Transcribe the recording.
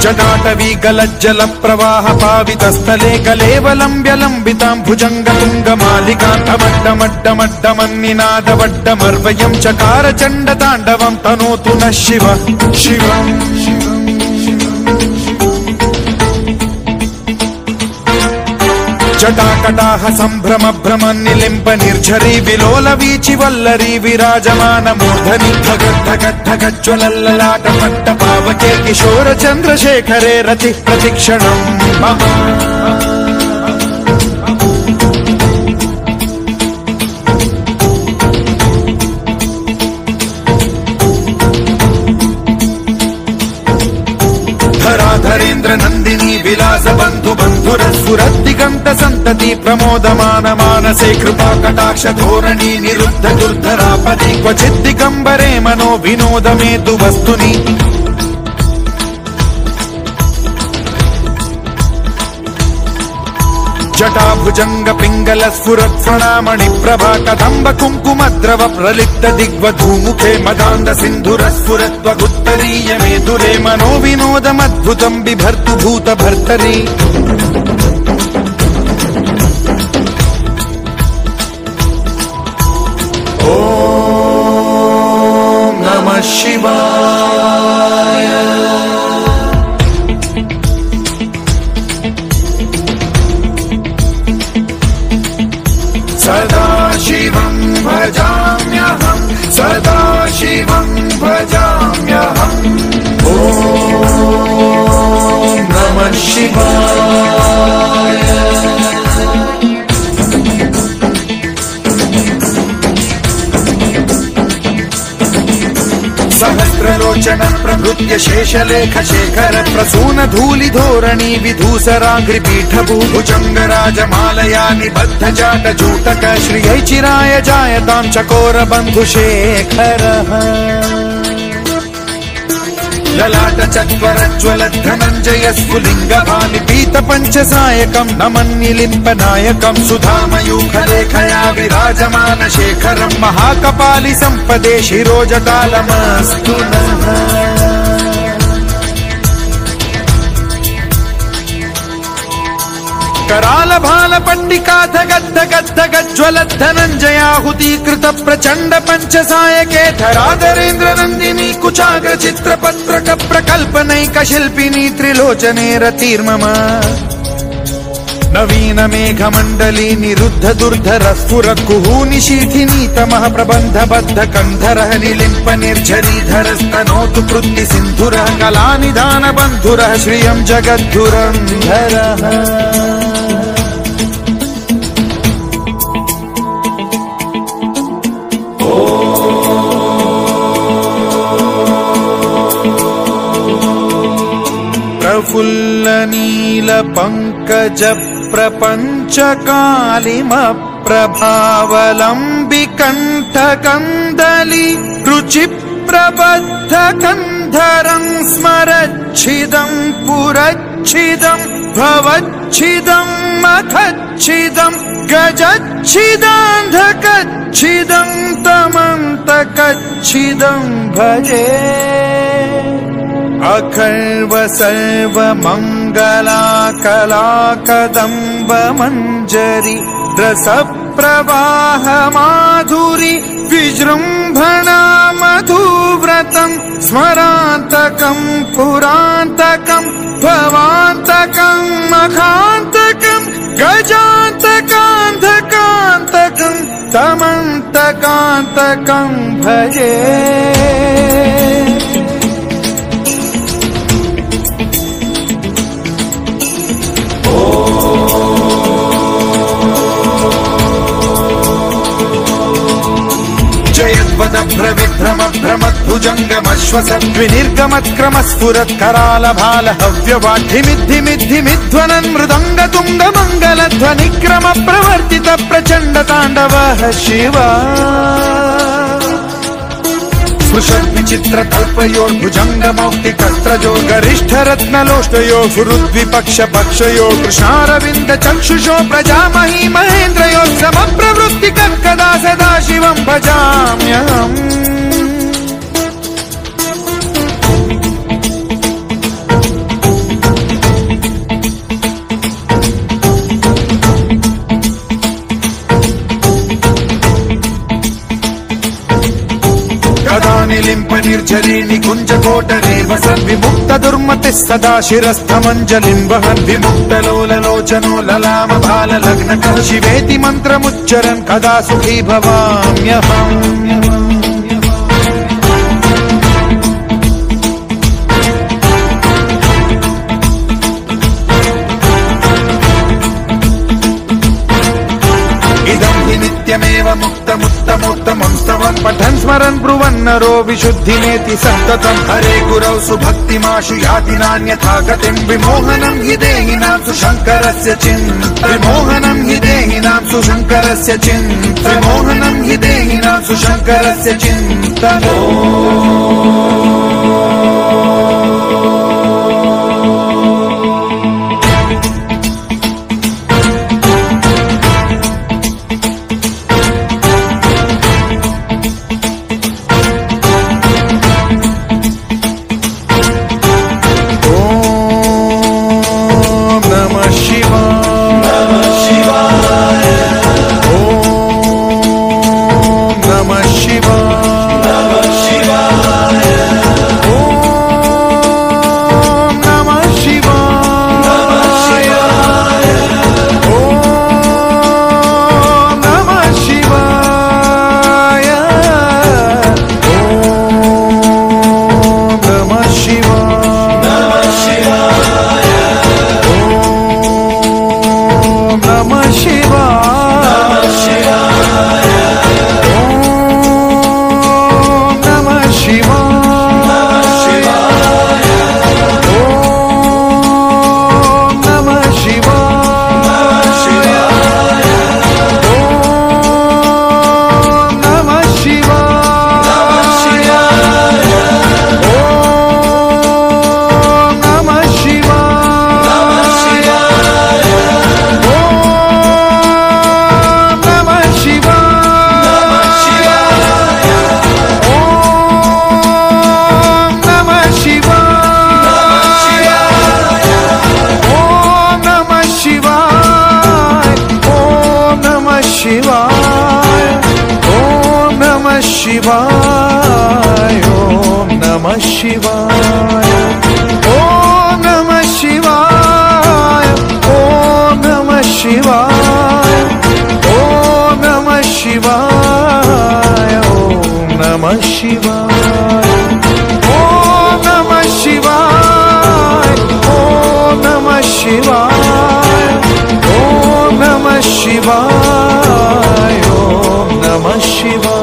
जटाटवी गलज्जल प्रवाह पावितस्थले कलेवलम्ब्य लम्बितां भुजङ्गतुङ्गमालिकान्तमड्डमड्डमड्डमन्निनादवड्डमर्वयं चकार चण्डताण्डवं तनोतु नः शिव शिव जटाकटाह सम्भ्रम भ्रम निलिम्ब निर्झरी विलोल वीचि वल्लरी विराजमान मूर्धनि धगद्धगद्धगज्ज्वलल्ललाट पट्ट पावके किशोर चन्द्रशेखरे रति प्रतिक्षणम् धरेन्द्र नन्दिनी विलास बन्धु बन्धुरस्फुरद्दिगन्त सन्तति प्रमोदमान मानसे कृपा कटाक्ष धोरणी निरुद्ध दुर्धरापदि क्वचिद्दिगम्बरे मनो विनोद मेतु वस्तुनि जटाभुजंग पिंगल स्फुरत्फणामणि प्रभा कदम्ब कुङ्कुमद्रव प्रलिप्त दिग्वधूमुखे मदान्ध सिन्धुर स्फुरत्वगुत्तरीय मेदुरे मनो विनोदमद्भुतं बिभर्तु भूत भर्तरि ॐ नमः शिवाय सदा शिवं भजाम्यहं सदा शिवं भजाम्यहम् ॐ नमः शिवाय सहस्रलोचन प्रभृत्य शेषलेख शेखर प्रसून धूलि धोरणी विधूसराग्रि पीठभूभुजंग राजमालया निबद्ध जाट जूटक श्रियै चिराय जायतां चकोर बन्धु शेखरः ललाट चत्वरज्वल धनञ्जय स्फुलिंग भानि पीत पंचसायकं नमन्निलिम्प नायकं सुधामयूखलेखया विराजमान शेखरं महाकपालि संपदे शिरोजटालमस्तु नः कराल भाल पंडिका धगद्ध गद्ध गज्ज्वल धनञ्जयाहुति कृत प्रचंड पंचसायके धराधरेन्द्र नंदिनी कुचाग्र चित्रपत्रक प्रकल्पनैक शिल्पिनी त्रिलोचने रतिर्मम नवीन मेघमण्डली निरुद्ध दुर्धर स्फुर कुहूनि शीथिनी तमः प्रबन्ध बद्ध कन्धरः निलिम्प निर्झरीधर स्तनोतु कृत्ति सिन्धुरः कलानिधान बन्धुरः श्रियं जगद्धुरन्धरः प्रफुल्ल नील पंकज प्रपंच कालिम प्रभावलंबि कंठ कंदली रुचि प्रबद्ध कंधरं स्मरच्छिदं पुरच्छिदं भवच्छिदं मखच्छिदं गजच्छिदान्धकच्छिदं तमन्तकच्छिदं भजे अखर्व सर्व मंगला कला कदम्ब मंजरी रस प्रवाह माधुरी विजृंभणा मधुव्रतं स्मरान्तकं पुरान्तकं भवान्तकं मखान्तकं गजान्तकान्धकान्तकं तमन्तकान्तकं भजे भ्रविभ्रम भ्रमद्भुजङ्गमश्वसद्विनिर्गमत्क्रम स्फुरत् कराल भाल हव्यवाढ्धिमिद्धिमिद्धिमिध्वनन् मृदङ्ग तुङ्ग मङ्गल ध्वनिक्रम प्रवर्तित प्रचण्ड ताण्डवः शिवा स्पृशन् विचित्र कल्पयोर्भुजङ्ग मौक्तिकस्त्रजो गरिष्ठ रत्नलोष्टयो गुरुद्विपक्ष पक्षयो कृष्णारविन्द चक्षुषो प्रजामही महेन्द्रयो समप्रवृत्ति कदा सदा शिवं भजाम्यहम् विवसन् विमुक्त दुर्मतिः सदा शिरस्थमञ्जलिं वहन् विमुक्तलोललोचनो ललाम बाललग्नकः शिवेति मन्त्रमुच्चरन् कदा सुखी भवाम्यहम् नित्यमेव मुक्तमुत्तमोत्तमं स्तवन् पठन् स्मरन् ब्रुवन् नरो विशुद्धिमेति सन्ततम् हरे गुरौ सुभक्तिमाशु याति नान्यथा गतिम् विमोहनं हि देहिनां सुशङ्करस्य चिन्ता विमोहनं हि देहिनां सुशङ्करस्य चिन्ता विमोहनं हि देहिनां सुशङ्करस्य चिन्ता शिवाय ओम नमः शिवाय ओम नमः शिवाय ओम नमः शिवाय ओम नमः शिवाय ओम नमः शिवाय ओम नमः शिवाय ओम नमः शिवाय ओम नमः शिवाय ओम नमः शिवाय